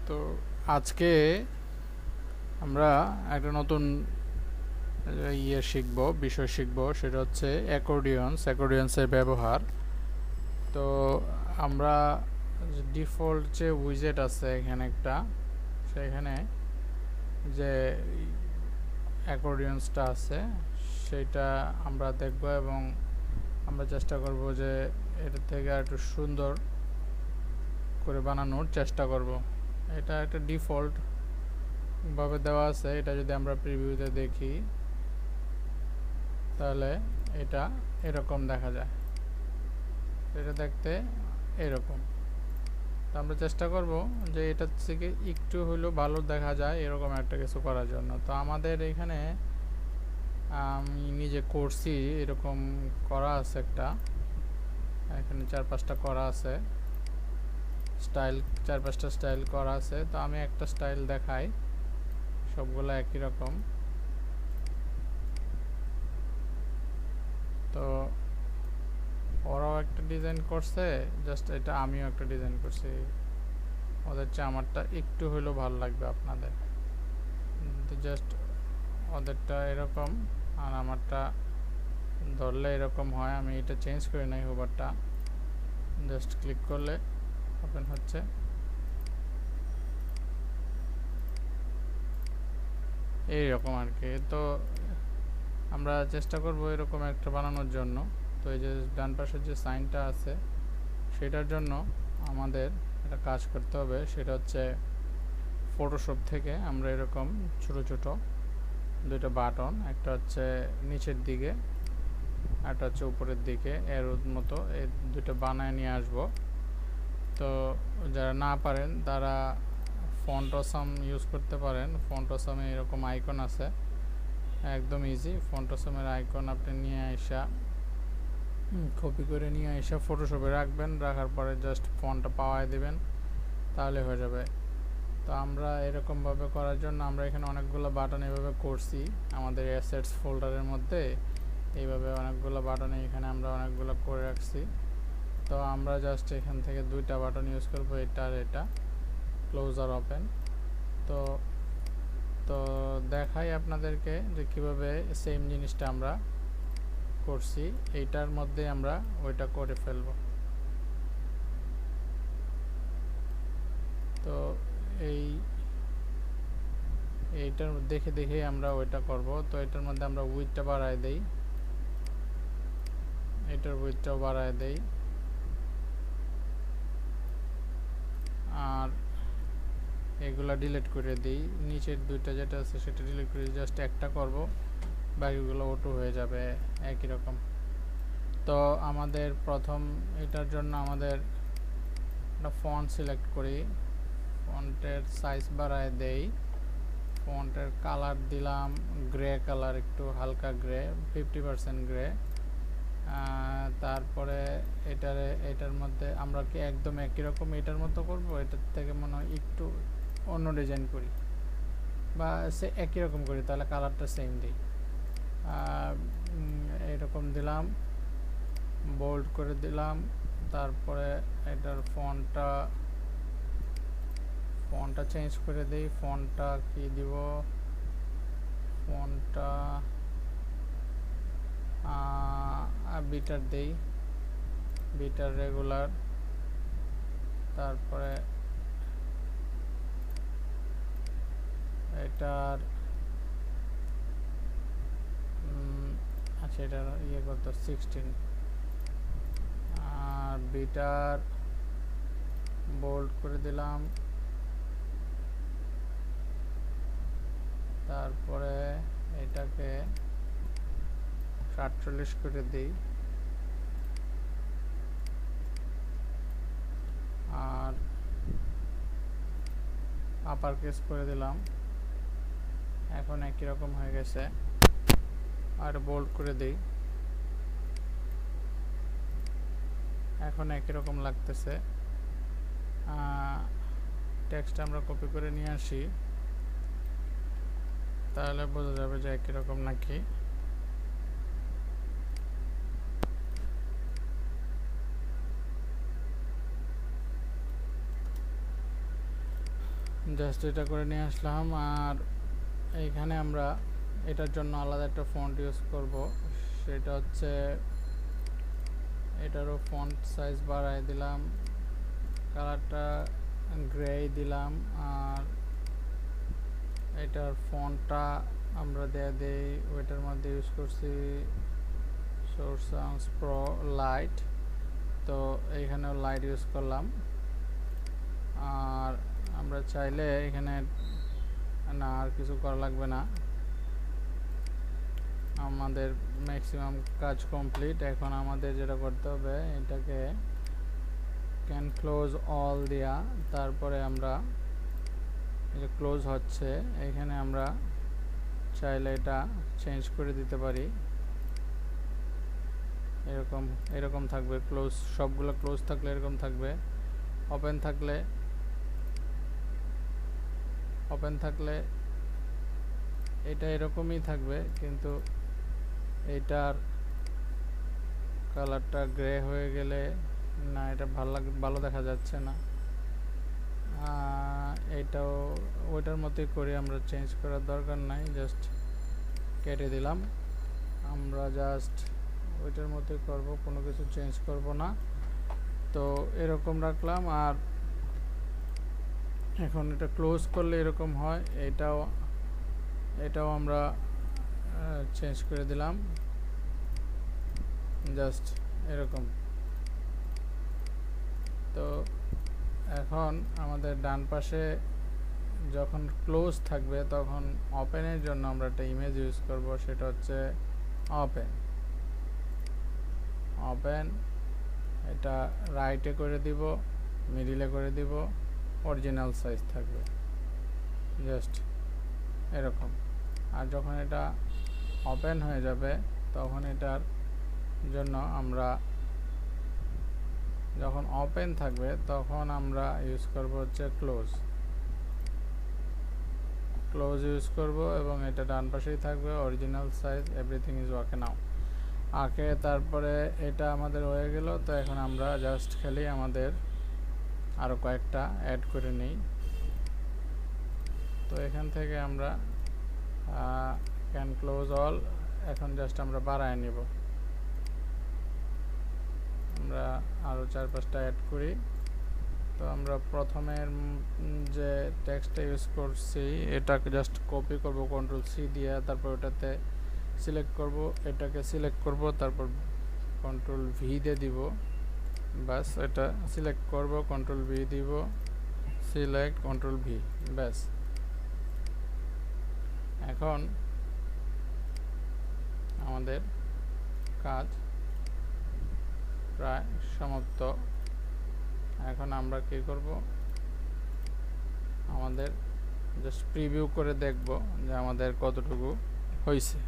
তো আজকে আমরা একটা নতুন বিষয় শিখব, সেটা হচ্ছে অ্যাকর্ডিয়ন্সের ব্যবহার। তো আমরা ডিফল্ট যে উইজেট আছে এখানে একটা, সেখানে যে অ্যাকর্ডিয়ন্সটা আছে সেটা আমরা দেখব এবং আমরা চেষ্টা করব যে এটা থেকে একটু সুন্দর করে বানানোর চেষ্টা করব। এটা একটা ডিফল্ট ভাবে দেওয়া আছে। এটা যদি আমরা প্রিভিউতে দেখি তাহলে এটা এরকম দেখা যায়, এটা দেখতে এরকম। তো আমরা চেষ্টা করব যে এটা থেকে একটু হলেও ভালো দেখা যায় এরকম একটা কিছু করার জন্য। তো আমাদের এখানে আমি নিজে করছি, এরকম করা আছে একটা, এখানে 4-5টা করা আছে স্টাইল, 4-5টা স্টাইল করা আছে। তো আমি একটা স্টাইল দেখাই, সবগুলো একই রকম। তো ওরাও একটা ডিজাইন করছে, জাস্ট এটা আমিও একটা ডিজাইন করছি। ওদের চেয়ে আমারটা একটু হলেও ভালো লাগবে আপনাদের। জাস্ট ওদেরটা এরকম আর আমারটা ধরলে এরকম হয়। আমি এটা চেঞ্জ করি নাই, হোভারটা জাস্ট ক্লিক করলে ওপেন হচ্ছে। এইরকম আর কি। তো আমরা চেষ্টা করব এরকম একটা বানানোর জন্য। তো এই যে ডান পাশের যে সাইনটা আছে সেটার জন্য আমাদের একটা কাজ করতে হবে, সেটা হচ্ছে ফটোশপ থেকে আমরা এরকম ছোট ছোট দুইটা বাটন, একটা হচ্ছে নিচের দিকে একটা হচ্ছে উপরের দিকে, এর মতো এই দুটো বানায় নিয়ে আসব। তো যারা না পারেন তারা ফন্ট অসাম ইউজ করতে পারেন। ফন্ট অসামে এরকম আইকন আছে, একদম ইজি। ফন্ট অসামের আইকন আপনি নিয়ে আসা, কপি করে নিয়ে আসা ফটোশপে রাখবেন, রাখার পরে জাস্ট ফন্টটা পাওয়ায় দেবেন, তাহলে হয়ে যাবে। তো আমরা এরকমভাবে করার জন্য আমরা এখানে অনেকগুলো বাটন এভাবে করছি আমাদের অ্যাসেটস ফোল্ডারের মধ্যে। এইভাবে অনেকগুলো বাটন এখানে আমরা অনেকগুলো করে রাখছি। তো আমরা জাস্ট এখান থেকে দুইটা বাটন ইউজ করবো, এটা আর এটা, ক্লোজ আর ওপেন। তো তো দেখাই আপনাদেরকে যে কিভাবে সেম জিনিসটা আমরা করছি, এইটার মধ্যে আমরা ওইটা করে ফেলব। তো এইটার দেখে দেখে আমরা ওইটা করব। তো এটার মধ্যে আমরা উইডথটা বাড়ায় দেই, এটার উইডথটাও বাড়ায় দেই, আর এগুলা ডিলিট করে দিই। নিচের দুইটা যেটা আছে সেটা ডিলিট করে জাস্ট একটা করব, বাকিগুলো অটো হয়ে যাবে একই রকম। তো আমাদের প্রথম এটার জন্য আমাদের একটা ফন্ট সিলেক্ট করি, ফন্টের সাইজ বাড়ায় দেই, ফন্টের কালার দিলাম গ্রে কালার, একটু হালকা গ্রে, 50% গ্রে। তারপরে এটার মধ্যে আমরা কি একদম একই রকম এটার মতো করব, এটার থেকে মনে হয় একটু অন্য ডিজাইন করি বা সে একই রকম করি, তাহলে কালারটা সেম দিই। এরকম দিলাম, বোল্ড করে দিলাম। তারপরে এটার ফন্টটা চেঞ্জ করে দিই। ফন্টটা কি দিব, ফন্টটা বিটার দেই, বিটার রেগুলার। তারপরে এটার আচ্ছা, এটার ইয়ে কত 16, আর বিটার বোল্ড করে দিলাম। তারপরে এটাকে 47 করে দিই, আর আপার কেস করে দিলাম। এখন একই রকম হয়ে গেছে, আর বোল্ড করে দিই, এখন একই রকম লাগতেছে। টেক্সট আমরা কপি করে নিয়ে আসি, তাহলে বোঝা যাবে যে একই রকম নাকি। জাস্ট এটা করে নিয়ে আসলাম। আর এইখানে আমরা এটার জন্য আলাদা একটা ফন্ট ইউজ করব, সেটা হচ্ছে এটারও ফন্ট সাইজ বাড়াই দিলাম, কালারটা গ্রে দিলাম, আর এটার ফন্টটা আমরা দেই ওইটার মধ্যে ইউজ করছি সোর্স সাউন্ডস প্রো লাইট, তো এইখানেও লাইট ইউজ করলাম। আর আমরা চাইলে এখানে না আর কিছু করা লাগবে না, আমাদের ম্যাক্সিমাম কাজ কমপ্লিট। এখন আমাদের যেটা করতে হবে, এটাকে ক্যান ক্লোজ অল দেয়া, তারপরে আমরা এটা ক্লোজ হচ্ছে, এখানে আমরা চাইলে এটা চেঞ্জ করে দিতে পারি, এরকম থাকবে। ক্লোজ সবগুলো ক্লোজ থাকলে এরকম থাকবে, ওপেন থাকলে এটা এরকমই থাকবে, কিন্তু এইটার কালারটা গ্রে হয়ে গেলে না, এটা ভালো দেখা যাচ্ছে না। এটাও ওইটার মতোই করে আমরা চেঞ্জ করার দরকার নাই, জাস্ট কেটে দিলাম। আমরা জাস্ট ওইটার মতোই করব, কোনো কিছু চেঞ্জ করব না। তো এরকম রাখলাম। আর এখন এটা ক্লোজ করলে এরকম হয়, এটাও আমরা চেঞ্জ করে দিলাম, জাস্ট এরকম। তো এখন আমাদের ডান পাশে যখন ক্লোজ থাকবে তখন ওপেনের জন্য আমরা একটা ইমেজ ইউজ করব, সেটা হচ্ছে ওপেন। এটা রাইটে করে দিব, মিডিলে করে দিব, অরিজিনাল সাইজ থাকবে, জাস্ট এরকম। আর যখন এটা ওপেন হয়ে যাবে তখন এটার জন্য আমরা, যখন ওপেন থাকবে তখন আমরা ইউজ করব হচ্ছে ক্লোজ ইউজ করব, এবং এটা ডান পাশেই থাকবে, original size, everything is okay now. তারপরে এটা আমাদের হয়ে গেল। তো এখন আমরা জাস্ট খালি আমাদের আরও কয়েকটা অ্যাড করে নিই। তো এখান থেকে আমরা ক্যান ক্লোজ অল, এখন জাস্ট আমরা বাড়ায় নিব, আমরা আরও 4-5টা অ্যাড করি। তো আমরা প্রথমের যে টেক্সটটা ইউজ করছি এটাকে জাস্ট কপি করব Ctrl+C দিয়ে, তারপর ওটাতে সিলেক্ট করব, এটাকে সিলেক্ট করব, তারপর Ctrl+V দিয়ে দিব, ব্যাস। এটা সিলেক্ট করব, Ctrl+V দিব, সিলেক্ট, Ctrl+V, ব্যাস। এখন আমাদের কাজ প্রায় সমাপ্ত। এখন আমরা কি করব, আমাদের জাস্ট প্রিভিউ করে দেখব যে আমাদের কতটুকু হয়েছে।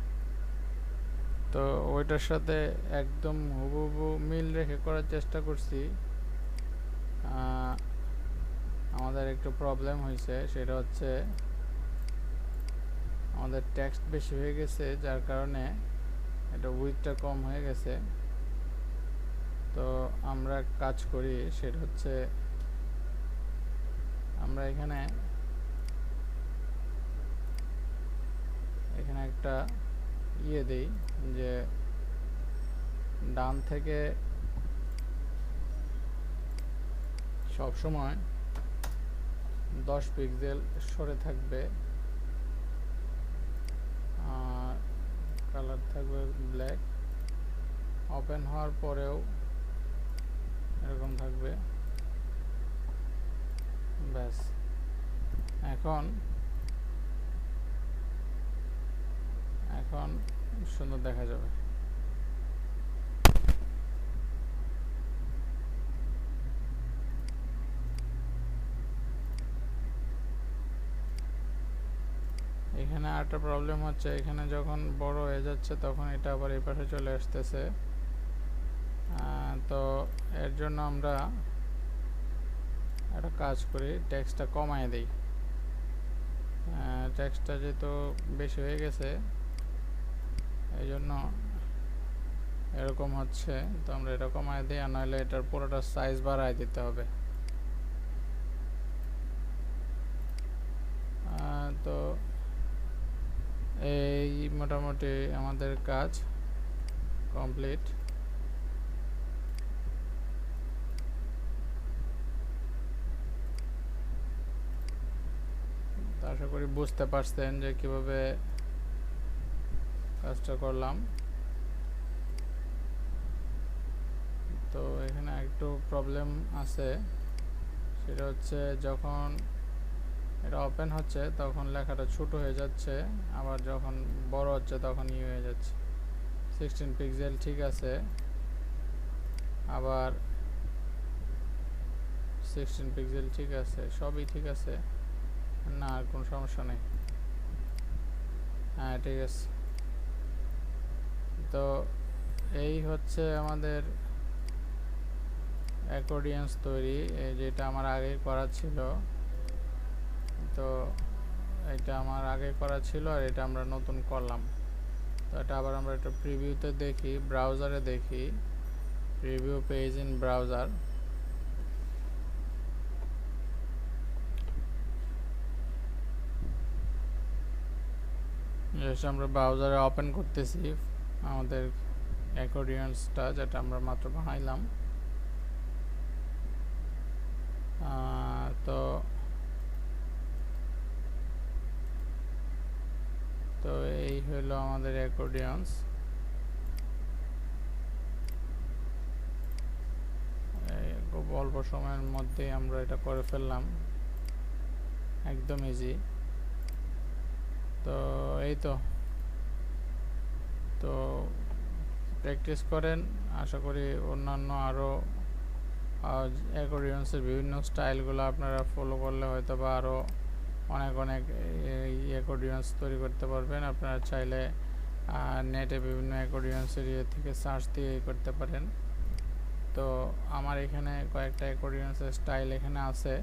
তো ওইটার সাথে একদম হুবহু মিল রেখে করার চেষ্টা করছি, আমাদের একটু প্রবলেম হয়েছে, সেটা হচ্ছে আমাদের টেক্সট বেশি হয়ে গেছে, যার কারণে এটা উইডথটা কম হয়ে গেছে। তো আমরা কাজ করি, সেটা হচ্ছে আমরা এখানে একটা দেই, যে ডান থেকে সব সময় 10 পিক্সেল সরে থাকবে, আর কালার থাকবে ব্ল্যাক, ওপেন হওয়ার পরেও এরকম থাকবে, ব্যাস। এখন সুন্দর দেখা যাবে। এখানে আরেকটা প্রবলেম হচ্ছে, এখানে যখন বড় হয়ে যাচ্ছে তখন এটা আবার এই পাশে চলে আসতেছে। তো এর জন্য আমরা একটা কাজ করি, টেক্সটটা কমায় দিই। টেক্সটটা যেহেতু বেশি হয়ে গেছে এই জন্য এরকম হচ্ছে, তো আমরা এটা কমায় দিই, আর নইলে এটার পুরোটা সাইজ বাড়ায় দিতে হবে। মোটামুটি আমাদের কাজ কমপ্লিট। আশা করি বুঝতে পারছেন যে কিভাবে কাজটা করলাম। তো এখানে একটু প্রবলেম আছে, সেটা হচ্ছে যখন এটা ওপেন হচ্ছে তখন লেখাটা ছোট হয়ে যাচ্ছে, আবার যখন বড় হচ্ছে তখন হয়ে যাচ্ছে। 16 পিক্সেল ঠিক আছে, আবার 16 পিক্সেল ঠিক আছে, সবই ঠিক আছে, না আর কোনো সমস্যা নেই। হ্যাঁ ঠিক আছে। তো এই হচ্ছে আমাদের অ্যাকর্ডিয়ন্স তৈরি, যেটা আমার আগে করা ছিল। তো এটা আমার আগে করা ছিল আর এটা আমরা নতুন করলাম। তো এটা আবার আমরা একটা প্রিভিউতে দেখি, ব্রাউজারে দেখি, preview page in browser. Just আমরা ব্রাউজারে ওপেন করতেছি আমাদের অ্যাকর্ডিয়ন্সটা, যেটা আমরা মাত্র বানাইলাম। তো তো এই হলো আমাদের অ্যাকর্ডিয়ন্স। খুব অল্প সময়ের মধ্যে আমরা এটা করে ফেললাম, একদম ইজি। তো এই তো প্র্যাকটিস করেন, আশা করি অন্যান্য আরও অ্যাকর্ডিয়ন্সের বিভিন্ন স্টাইলগুলো আপনারা ফলো করলে হয়তো বা আরও অনেক অ্যাকর্ডিয়ন্স তৈরি করতে পারবেন। আপনারা চাইলে নেটে বিভিন্ন অ্যাকর্ডিয়ন্সের থেকে সার্চ দিয়ে করতে পারেন। তো আমার এখানে কয়েকটা অ্যাকর্ডিয়ন্সের স্টাইল এখানে আছে,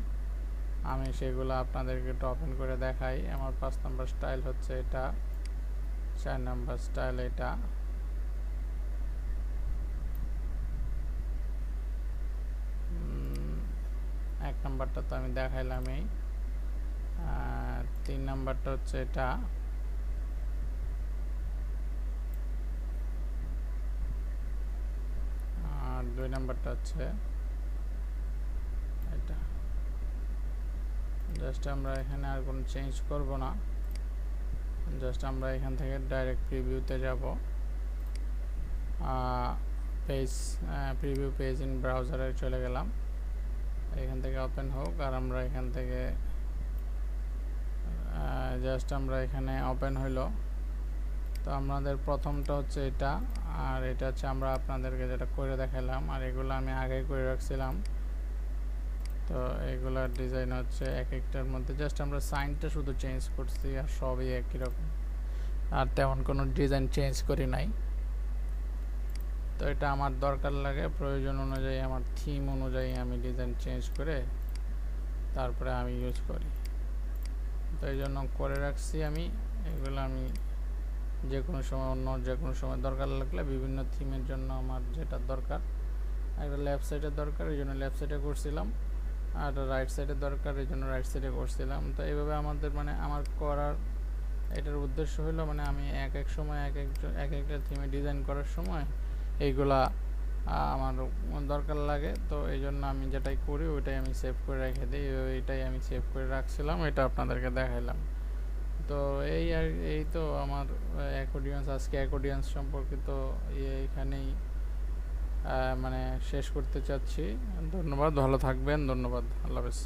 আমি সেগুলো আপনাদেরকে একটু ওপেন করে দেখাই। আমার 5 নম্বর স্টাইল হচ্ছে এটা, 4 নম্বর স্টাইল এটা, এক নাম্বারটা তো আমি দেখাইলামই, 3 নাম্বারটা হচ্ছে এটা, আর 2 নাম্বারটা হচ্ছে এটা। জাস্ট আমরা এখানে আর কোনো চেঞ্জ করব না, জাস্ট আমরা এখান থেকে ডাইরেক্ট প্রিভিউতে যাব। প্রিভিউ পেজ ইন ব্রাউজারে চলে গেলাম, এখান থেকে ওপেন হোক, আর আমরা এখান থেকে জাস্ট আমরা এখানে ওপেন হইলো। তো আমাদের প্রথমটা হচ্ছে এটা, আর এটা হচ্ছে আমরা আপনাদেরকে যেটা করে দেখালাম, আর এগুলো আমি আগে করে রাখছিলাম। তো এগুলার ডিজাইন হচ্ছে এক একটার মধ্যে জাস্ট আমরা সাইনটা শুধু চেঞ্জ করছি, আর সবই একই রকম, আর তেমন কোনো ডিজাইন চেঞ্জ করি নাই। তো এটা আমার দরকার লাগে, প্রয়োজন অনুযায়ী আমার থিম অনুযায়ী আমি ডিজাইন চেঞ্জ করে তারপরে আমি ইউজ করি। তো এই জন্য করে রাখছি আমি এগুলো, আমি যে কোনো সময় অন্য যে কোনো সময় দরকার লাগলে বিভিন্ন থিমের জন্য আমার যেটা দরকার, একটা লেফট সাইডের দরকার এই জন্য লেফট সাইডে করছিলাম, আর রাইট সাইডের দরকার এই জন্য রাইট সাইডে করছিলাম। তো এইভাবে আমাদের আমার করার এটার উদ্দেশ্য হলো আমি এক এক সময় এক একটা থিমে ডিজাইন করার সময় এইগুলা আমার দরকার লাগে। তো এই জন্য আমি যেটাই করি ওইটাই আমি সেভ করে রেখে দিই, এইটাই আমি সেভ করে রাখছিলাম, এটা আপনাদেরকে দেখাইলাম। তো এই তো আমার অ্যাকর্ডিয়ন্স, আজকে অ্যাকর্ডিয়ন্স সম্পর্কিত এইখানেই শেষ করতে চাচ্ছি। ধন্যবাদ, ভালো থাকবেন, ধন্যবাদ, আল্লাহ হাফেজ।